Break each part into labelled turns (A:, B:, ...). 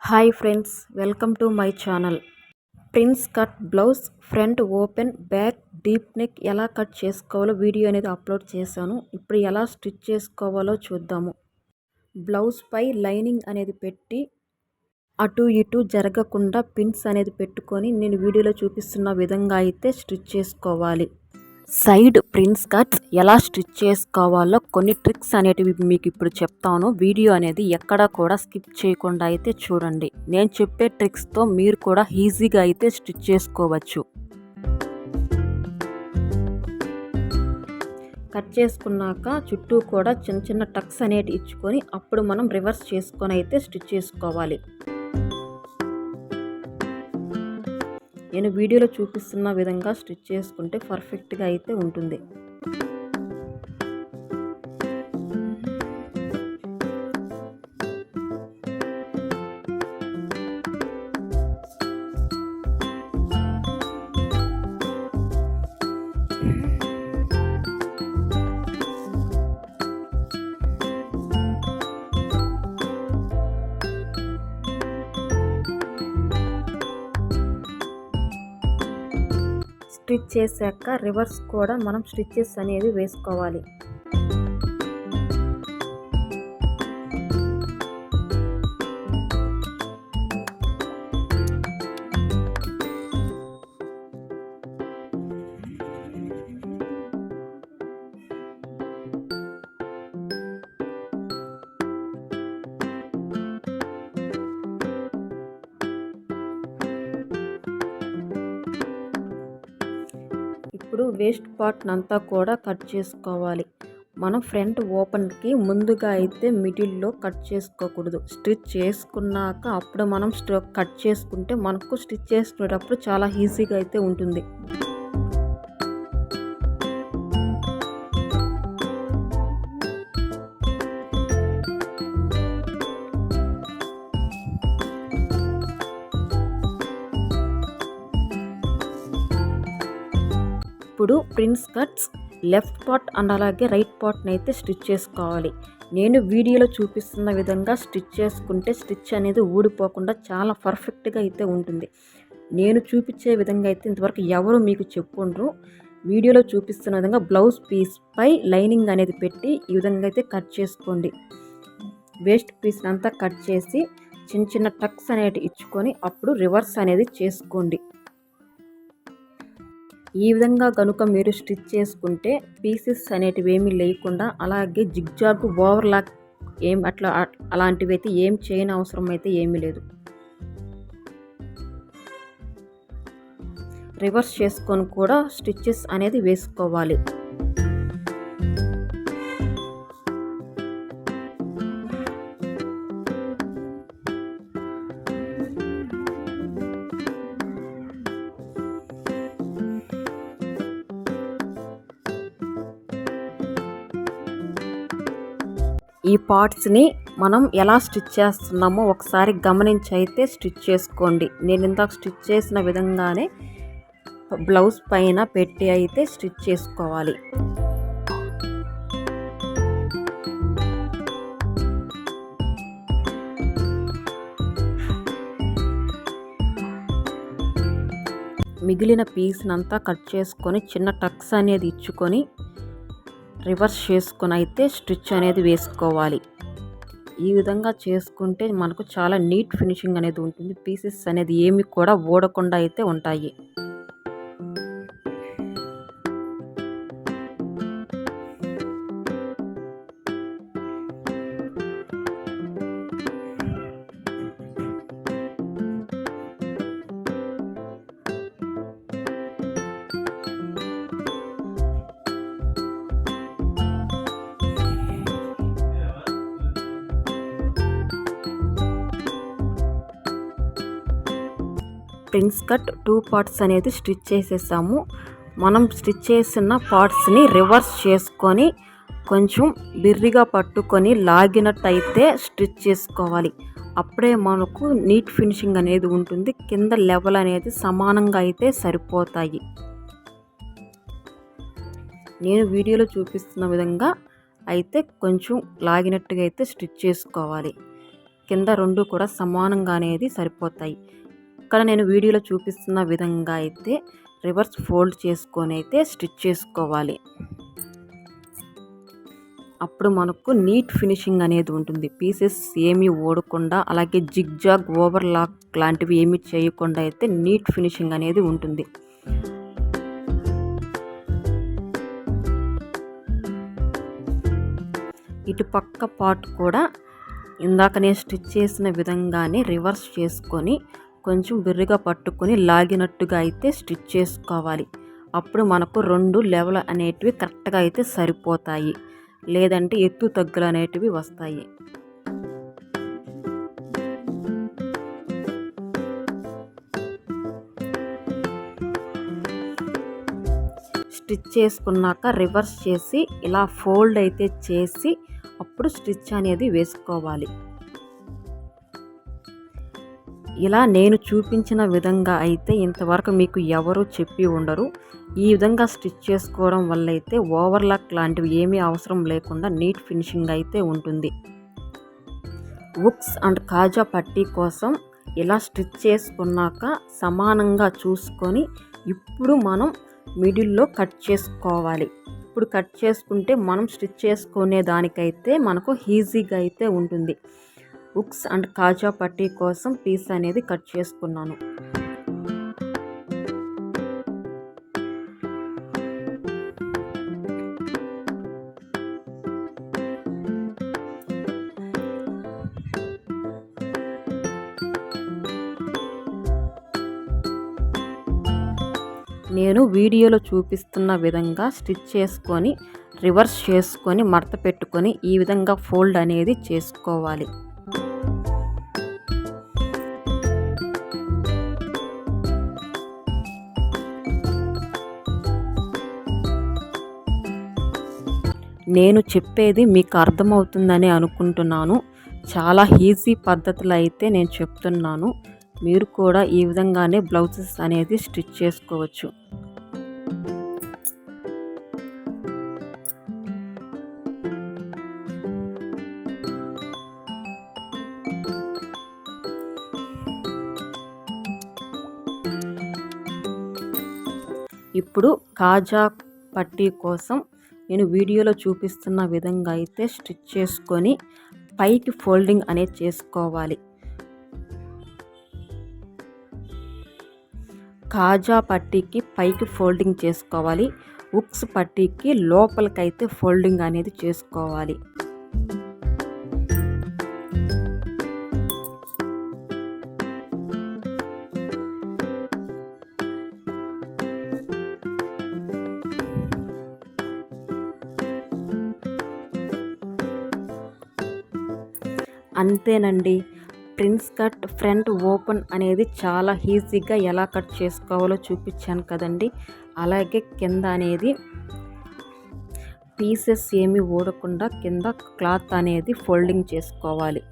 A: Hi friends, welcome to my channel. Prince cut blouse front open back deep neck ఎలా cut చేసుకోవాలో video అనేది upload చేశాను. ఇప్పుడు ఎలా స్టిచ్ చేసుకోవాలో చూద్దాము. బ్లౌజ్ పై లైనింగ్ అనేది పెట్టి అటు ఇటు జరగకుండా పిన్స్ అనేది పెట్టుకొని నేను వీడియోలో చూపిస్తున్న విధంగా అయితే స్టిచ్ చేసుకోవాలి. సైడ్ ప్రిన్స్ కట్స్ ఎలా స్టిచ్ చేసుకోవాలో కొన్ని ట్రిక్స్ అనేటివి మీకు ఇప్పుడు చెప్తాను. వీడియో అనేది ఎక్కడా కూడా స్కిప్ చేయకుండా అయితే చూడండి. నేను చెప్పే ట్రిక్స్తో మీరు కూడా ఈజీగా అయితే స్టిచ్ చేసుకోవచ్చు. కట్ చేసుకున్నాక చుట్టూ కూడా చిన్న చిన్న టక్స్ అనేటివి ఇచ్చుకొని అప్పుడు మనం రివర్స్ చేసుకొని అయితే స్టిచ్ చేసుకోవాలి. నేను వీడియోలో చూపిస్తున్న విధంగా స్టిచ్ చేసుకుంటే పర్ఫెక్ట్గా అయితే ఉంటుంది. స్టిచ్ చేశాక రివర్స్ కూడా మనం స్టిచెస్ అనేవి వేసుకోవాలి. ఇప్పుడు వేస్ట్ పార్ట్ అంతా కూడా కట్ చేసుకోవాలి. మనం ఫ్రంట్ ఓపెన్కి ముందుగా అయితే మిడిల్లో కట్ చేసుకోకూడదు. స్టిచ్ చేసుకున్నాక అప్పుడు మనం కట్ చేసుకుంటే మనకు స్టిచ్ చేసుకునేటప్పుడు చాలా ఈజీగా అయితే ఉంటుంది. ఇప్పుడు prince cuts left part and అలాగే రైట్ పార్ట్ని అయితే స్టిచ్ చేసుకోవాలి. నేను వీడియోలో చూపిస్తున్న విధంగా స్టిచ్ చేసుకుంటే స్టిచ్ అనేది ఊడిపోకుండా చాలా పర్ఫెక్ట్గా అయితే ఉంటుంది. నేను చూపించే విధంగా అయితే ఇంతవరకు ఎవరు మీకు చెప్పుండ్రు. వీడియోలో చూపిస్తున్న విధంగా బ్లౌజ్ పీస్ పై లైనింగ్ అనేది పెట్టి ఈ విధంగా అయితే కట్ చేసుకోండి. వేస్ట్ పీస్ అంతా కట్ చేసి చిన్న చిన్న టక్స్ అనేవి ఇచ్చుకొని అప్పుడు రివర్స్ అనేది చేసుకోండి. ఈ విధంగా కనుక మీరు స్టిచ్ చేసుకుంటే పీసెస్ అనేటివి ఏమీ లేకుండా అలాగే జిగ్జాగ్ ఓవర్లాక్ అలాంటివి అయితే ఏం చేయని అవసరం అయితే ఏమీ లేదు. రివర్స్ చేసుకొని కూడా స్టిచెస్ అనేది వేసుకోవాలి. ఈ పార్ట్స్ని మనం ఎలా స్టిచ్ చేస్తున్నామో ఒకసారి గమనించి అయితే స్టిచ్ చేసుకోండి. నేను ఇందాక స్టిచ్ చేసిన విధంగానే బ్లౌజ్ పైన పెట్టి అయితే స్టిచ్ చేసుకోవాలి. మిగిలిన పీస్నంతా కట్ చేసుకొని చిన్న టక్స్ అనేది ఇచ్చుకొని రివర్స్ చేసుకొని అయితే స్టిచ్ అనేది వేసుకోవాలి. ఈ విధంగా చేసుకుంటే మనకు చాలా నీట్ ఫినిషింగ్ అనేది ఉంటుంది. పీసెస్ అనేది ఏమి కూడా ఊడకుండా అయితే ఉంటాయి. ప్రిన్స్ కట్ 2 పార్ట్స్ అనేది స్టిచ్ చేసేసాము. మనం స్టిచ్ చేసిన పార్ట్స్ని రివర్స్ చేసుకొని కొంచెం బిర్రిగా పట్టుకొని లాగినట్టయితే స్టిచ్ చేసుకోవాలి. అప్పుడే మనకు నీట్ ఫినిషింగ్ అనేది ఉంటుంది. కింద లెవెల్ అనేది సమానంగా అయితే సరిపోతాయి. నేను వీడియోలో చూపిస్తున్న విధంగా అయితే కొంచెం లాగినట్టుగా అయితే స్టిచ్ చేసుకోవాలి. కింద రెండు కూడా సమానంగా అనేది సరిపోతాయి. ఇక్కడ నేను వీడియోలో చూపిస్తున్న విధంగా అయితే రివర్స్ ఫోల్డ్ చేసుకొని అయితే స్టిచ్ చేసుకోవాలి. అప్పుడు మనకు నీట్ ఫినిషింగ్ అనేది ఉంటుంది. పీసెస్ ఏమీ ఓడకుండా, అలాగే జిగ్జాగ్ ఓవర్లాక్ లాంటివి ఏమీ చేయకుండా అయితే నీట్ ఫినిషింగ్ అనేది ఉంటుంది. ఇటు పక్క పార్ట్ కూడా ఇందాక నేను స్టిచ్ చేసిన విధంగానే రివర్స్ చేసుకొని కొంచెం బిర్రుగా పట్టుకొని లాగినట్టుగా అయితే స్టిచ్ చేసుకోవాలి. అప్పుడు మనకు రెండు లెవెల్ అనేటివి కరెక్ట్గా అయితే సరిపోతాయి, లేదంటే ఎత్తు తగ్గులు అనేటివి వస్తాయి. స్టిచ్ చేసుకున్నాక రివర్స్ చేసి ఇలా ఫోల్డ్ అయితే చేసి అప్పుడు స్టిచ్ అనేది వేసుకోవాలి. ఇలా నేను చూపించిన విధంగా అయితే ఇంతవరకు మీకు ఎవరు చెప్పి ఉండరు. ఈ విధంగా స్టిచ్ చేసుకోవడం వల్ల అయితే ఓవర్లాక్ లాంటివి ఏమీ అవసరం లేకుండా నీట్ ఫినిషింగ్ అయితే ఉంటుంది. హుక్స్ అండ్ కాజా పట్టీ కోసం ఇలా స్టిచ్ చేసుకున్నాక సమానంగా చూసుకొని ఇప్పుడు మనం మిడిల్లో కట్ చేసుకోవాలి. ఇప్పుడు కట్ చేసుకుంటే మనం స్టిచ్ చేసుకునే దానికైతే మనకు ఈజీగా అయితే ఉంటుంది. హుక్స్ అండ్ కాజా పట్టీ కోసం పీస్ అనేది కట్ చేసుకున్నాను. నేను వీడియోలో చూపిస్తున్న విధంగా స్టిచ్ చేసుకొని రివర్స్ చేసుకొని మడత పెట్టుకొని ఈ విధంగా ఫోల్డ్ అనేది చేసుకోవాలి. నేను చెప్పేది మీకు అర్థమవుతుందని అనుకుంటున్నాను. చాలా ఈజీ పద్ధతులు అయితే నేను చెప్తున్నాను. మీరు కూడా ఈ విధంగానే బ్లౌజెస్ అనేది స్టిచ్ చేసుకోవచ్చు. ఇప్పుడు కాజా పట్టీ కోసం నేను వీడియోలో చూపిస్తున్న విధంగా అయితే స్టిచ్ చేసుకొని పైకి ఫోల్డింగ్ అనేది చేసుకోవాలి. కాజా పట్టీకి పైకి ఫోల్డింగ్ చేసుకోవాలి. హుక్స్ పట్టీకి లోపలికైతే ఫోల్డింగ్ అనేది చేసుకోవాలి. అంతేనండి. ప్రిన్స్ కట్ ఫ్రంట్ ఓపెన్ అనేది చాలా ఈజీగా ఎలా కట్ చేసుకోవాలో చూపించాను కదండి. అలాగే కింద అనేది పీసెస్ ఏమీ ఊడకుండా కింద క్లాత్ అనేది ఫోల్డింగ్ చేసుకోవాలి.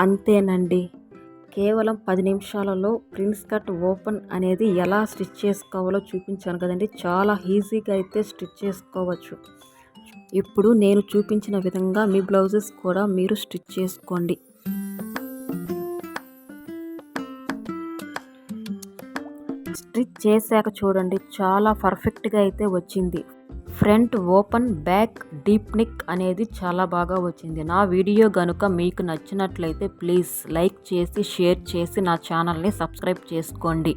A: అంతేనండి. కేవలం 10 నిమిషాలలో ప్రిన్స్ కట్ ఓపెన్ అనేది ఎలా స్టిచ్ చేసుకోవాలో చూపించాను కదండి. చాలా ఈజీగా అయితే స్టిచ్ చేసుకోవచ్చు. ఇప్పుడు నేను చూపించిన విధంగా మీ బ్లౌజెస్ కూడా మీరు స్టిచ్ చేసుకోండి. స్టిచ్ చేశాక చూడండి, చాలా పర్ఫెక్ట్గా అయితే వచ్చింది. Front open, back deep neck అనేది చాలా బాగా వచ్చింది. నా వీడియో గనుక మీకు నచ్చినట్లయితే ప్లీజ్ లైక్ చేసి షేర్ చేసి నా ఛానల్ని సబ్స్క్రైబ్ చేసుకోండి.